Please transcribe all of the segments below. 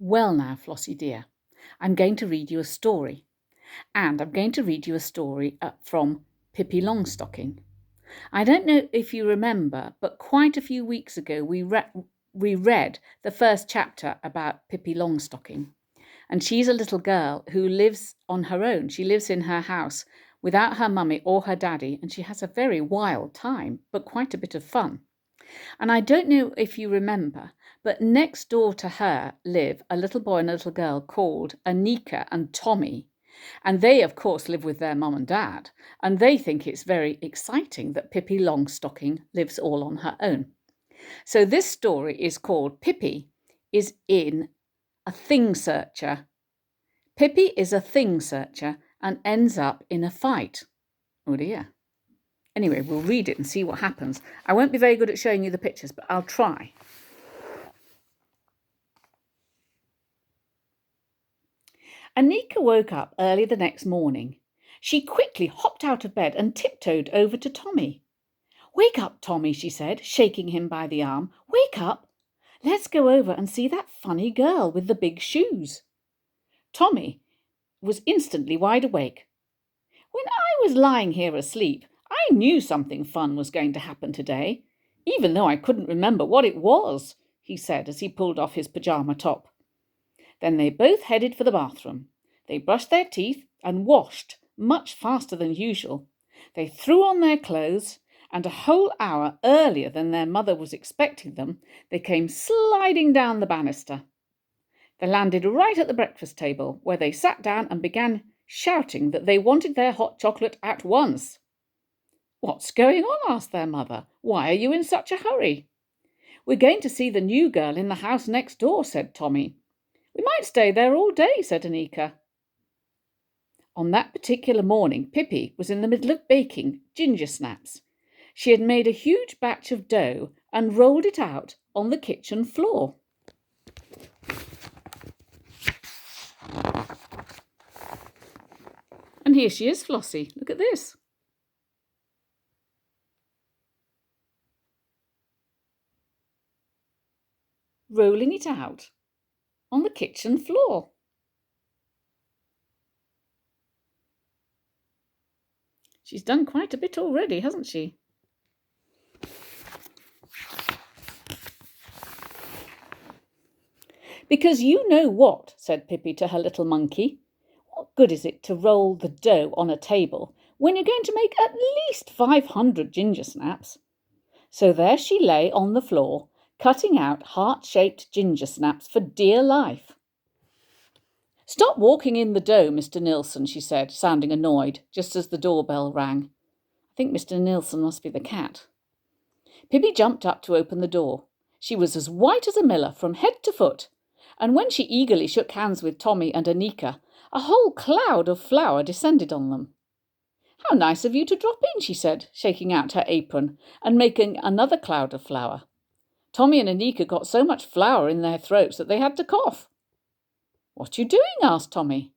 Well now, Flossie dear, I'm going to read you a story. And I'm going to read you a story from Pippi Longstocking. I don't know if you remember, but quite a few weeks ago we read the first chapter about Pippi Longstocking. And she's a little girl who lives on her own. She lives in her house without her mummy or her daddy, and she has a very wild time, but quite a bit of fun. And I don't know if you remember, but next door to her live a little boy and a little girl called Anika and Tommy. And they, of course, live with their mum and dad. And they think it's very exciting that Pippi Longstocking lives all on her own. So this story is called Pippi is in a thing searcher. Pippi is a thing searcher and ends up in a fight. Oh dear. Anyway, we'll read it and see what happens. I won't be very good at showing you the pictures, but I'll try. Anika woke up early the next morning. She quickly hopped out of bed and tiptoed over to Tommy. "Wake up, Tommy," she said, shaking him by the arm. "Wake up. Let's go over and see that funny girl with the big shoes." Tommy was instantly wide awake. "When I was lying here asleep, I knew something fun was going to happen today, even though I couldn't remember what it was," he said as he pulled off his pyjama top. Then they both headed for the bathroom. They brushed their teeth and washed much faster than usual. They threw on their clothes, and a whole hour earlier than their mother was expecting them, they came sliding down the banister. They landed right at the breakfast table, where they sat down and began shouting that they wanted their hot chocolate at once. "What's going on?" asked their mother. "Why are you in such a hurry?" "We're going to see the new girl in the house next door," said Tommy. "We might stay there all day," said Anika. On that particular morning, Pippi was in the middle of baking ginger snaps. She had made a huge batch of dough and rolled it out on the kitchen floor. And here she is, Flossie. Look at this. Rolling it out on the kitchen floor. She's done quite a bit already, hasn't she? "Because you know what," said Pippi to her little monkey. "What good is it to roll the dough on a table when you're going to make at least 500 ginger snaps?" So there she lay on the floor, cutting out heart-shaped ginger snaps for dear life. "Stop walking in the dough, Mr. Nilsson," she said, sounding annoyed, just as the doorbell rang. I think Mr. Nilsson must be the cat. Pippi jumped up to open the door. She was as white as a miller from head to foot, and when she eagerly shook hands with Tommy and Anika, a whole cloud of flour descended on them. "How nice of you to drop in," she said, shaking out her apron and making another cloud of flour. Tommy and Anika got so much flour in their throats that they had to cough. "What are you doing?" asked Tommy.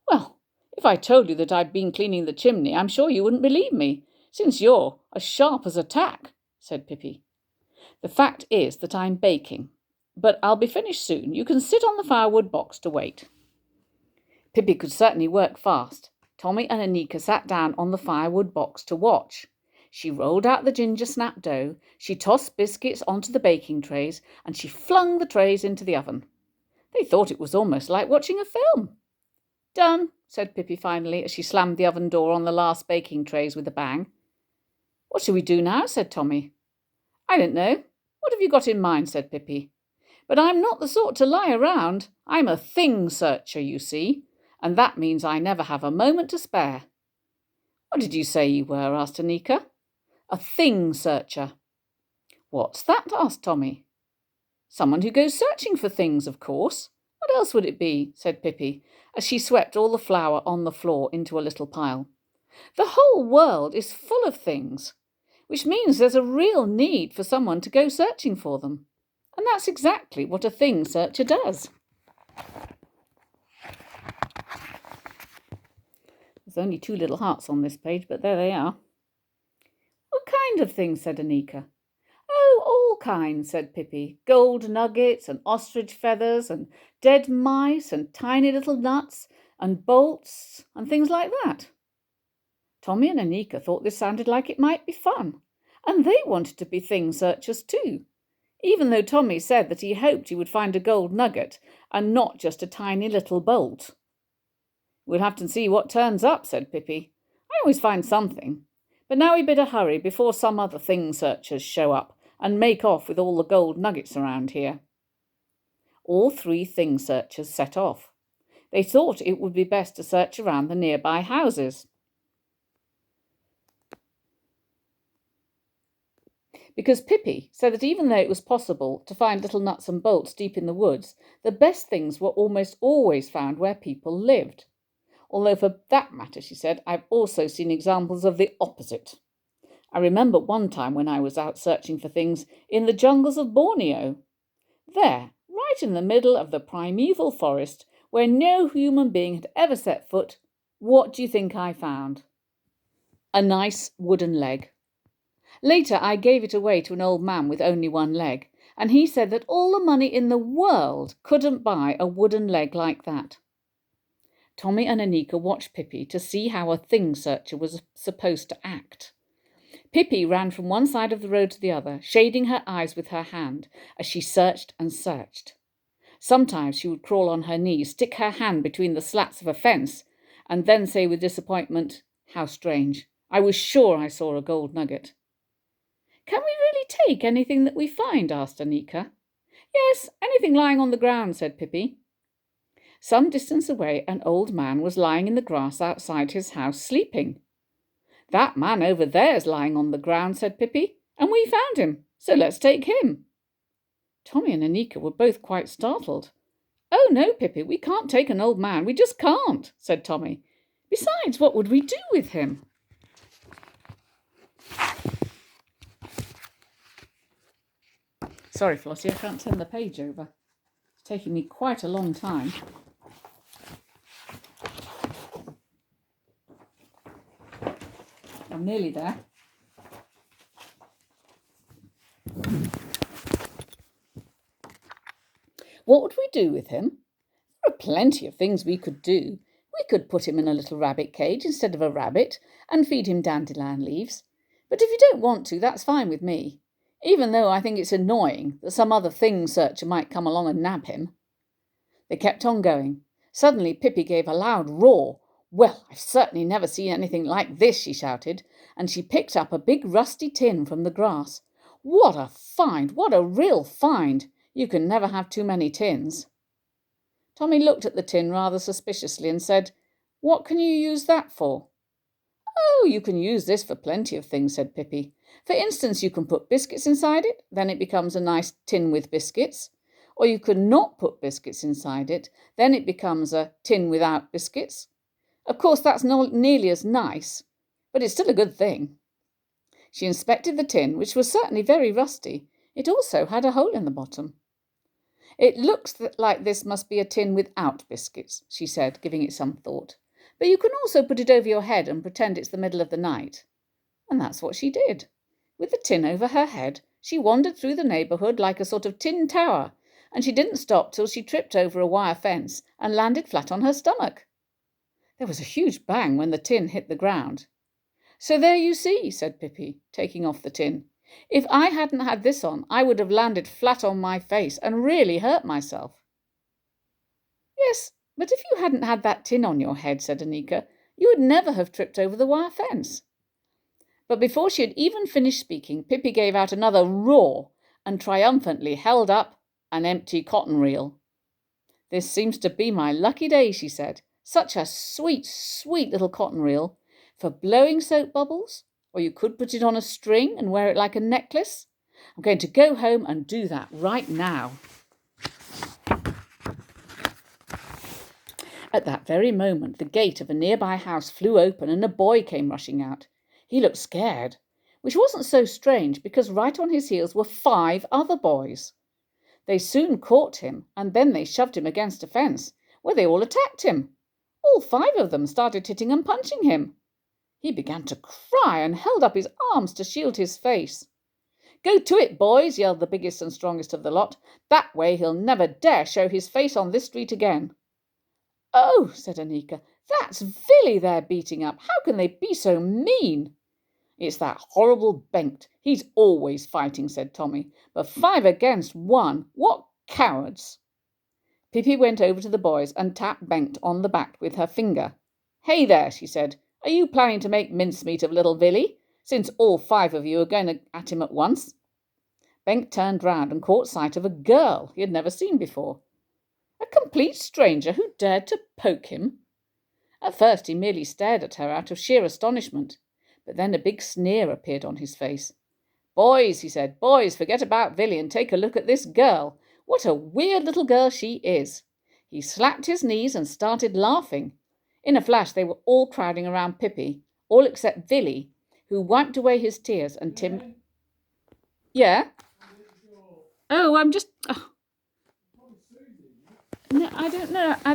"Well, if I told you that I'd been cleaning the chimney, I'm sure you wouldn't believe me, since you're as sharp as a tack," said Pippi. "The fact is that I'm baking, but I'll be finished soon. You can sit on the firewood box to wait." Pippi could certainly work fast. Tommy and Anika sat down on the firewood box to watch. She rolled out the ginger snap dough, she tossed biscuits onto the baking trays, and she flung the trays into the oven. They thought it was almost like watching a film. "Done," said Pippi finally, as she slammed the oven door on the last baking trays with a bang. "What shall we do now?" said Tommy. "I don't know. What have you got in mind?" said Pippi. "But I'm not the sort to lie around. I'm a thing searcher, you see, and that means I never have a moment to spare." "What did you say you were?" asked Anika. "A thing searcher." "What's that?" asked Tommy. "Someone who goes searching for things, of course. What else would it be?" said Pippi, as she swept all the flour on the floor into a little pile. "The whole world is full of things, which means there's a real need for someone to go searching for them. And that's exactly what a thing searcher does." There's only 2 little hearts on this page, but there they are. "What kind of things?" said Anika. "Oh, all kinds, said Pippi. Gold nuggets and ostrich feathers and dead mice and tiny little nuts and bolts and things like that. Tommy and Anika thought this sounded like it might be fun, and they wanted to be thing searchers too, even though Tommy said that he hoped he would find a gold nugget and not just a tiny little bolt. We'll have to see what turns up, said Pippi. I always find something. But now we better hurry before some other thing searchers show up and make off with all the gold nuggets around here. All three thing searchers set off. They thought it would be best to search around the nearby houses, because Pippi said that even though it was possible to find little nuts and bolts deep in the woods, the best things were almost always found where people lived. Although for that matter, she said, I've also seen examples of the opposite. I remember one time when I was out searching for things in the jungles of Borneo. There, right in the middle of the primeval forest, where no human being had ever set foot, what do you think I found? A nice wooden leg. Later, I gave it away to an old man with only one leg, and he said that all the money in the world couldn't buy a wooden leg like that. Tommy and Anika watched Pippi to see how a thing searcher was supposed to act. Pippi ran from one side of the road to the other, shading her eyes with her hand as she searched and searched. Sometimes she would crawl on her knees, stick her hand between the slats of a fence, and then say with disappointment, "How strange. I was sure I saw a gold nugget." "Can we really take anything that we find?" asked Anika. "Yes, anything lying on the ground," said Pippi. Some distance away, an old man was lying in the grass outside his house, sleeping. "That man over there's lying on the ground," said Pippi, "and we found him, so let's take him." Tommy and Anika were both quite startled. "Oh, no, Pippi, we can't take an old man, we just can't," said Tommy. "Besides, what would we do with him?" Sorry, Flossie, I can't turn the page over. It's taking me quite a long time. I'm nearly there. What would we do with him? There are plenty of things we could do. We could put him in a little rabbit cage instead of a rabbit and feed him dandelion leaves. But if you don't want to, that's fine with me, even though I think it's annoying that some other thing searcher might come along and nab him. They kept on going. Suddenly Pippi gave a loud roar. "Well, I've certainly never seen anything like this," she shouted, and she picked up a big rusty tin from the grass. "What a find! What a real find! You can never have too many tins." Tommy looked at the tin rather suspiciously and said, "What can you use that for?" "Oh, you can use this for plenty of things," said Pippi. "For instance, you can put biscuits inside it, then it becomes a nice tin with biscuits. Or you could not put biscuits inside it, then it becomes a tin without biscuits. Of course, that's not nearly as nice, but it's still a good thing." She inspected the tin, which was certainly very rusty. It also had a hole in the bottom. "It looks like this must be a tin without biscuits," she said, giving it some thought. "But you can also put it over your head and pretend it's the middle of the night." And that's what she did. With the tin over her head, she wandered through the neighbourhood like a sort of tin tower, and she didn't stop till she tripped over a wire fence and landed flat on her stomach. There was a huge bang when the tin hit the ground. "So there you see," said Pippi, taking off the tin. "If I hadn't had this on, I would have landed flat on my face and really hurt myself." "Yes, but if you hadn't had that tin on your head," said Anika, "you would never have tripped over the wire fence." But before she had even finished speaking, Pippi gave out another roar and triumphantly held up an empty cotton reel. "This seems to be my lucky day," she said. "Such a sweet, sweet little cotton reel for blowing soap bubbles, or you could put it on a string and wear it like a necklace. I'm going to go home and do that right now." At that very moment, the gate of a nearby house flew open and a boy came rushing out. He looked scared, which wasn't so strange because right on his heels were 5 other boys. They soon caught him, and then they shoved him against a fence, where they all attacked him. All 5 of them started hitting and punching him. He began to cry and held up his arms to shield his face. "Go to it, boys," yelled the biggest and strongest of the lot. "That way he'll never dare show his face on this street again." "Oh," said Anika, "that's Villy they're beating up. How can they be so mean?" "It's that horrible Bengt. He's always fighting," said Tommy. "But 5 against 1. What cowards!" Pippi went over to the boys and tapped Bengt on the back with her finger. "Hey there," she said. "Are you planning to make mincemeat of little Villy, since all 5 of you are going at him at once?" Bengt turned round and caught sight of a girl he had never seen before. A complete stranger who dared to poke him. At first he merely stared at her out of sheer astonishment, but then a big sneer appeared on his face. "Boys," he said, "boys, forget about Villy and take a look at this girl. What a weird little girl she is." He slapped his knees and started laughing. In a flash they were all crowding around Pippi, all except Villy, who wiped away his tears and Yeah? Oh, I'm just... Oh. No, I don't know. I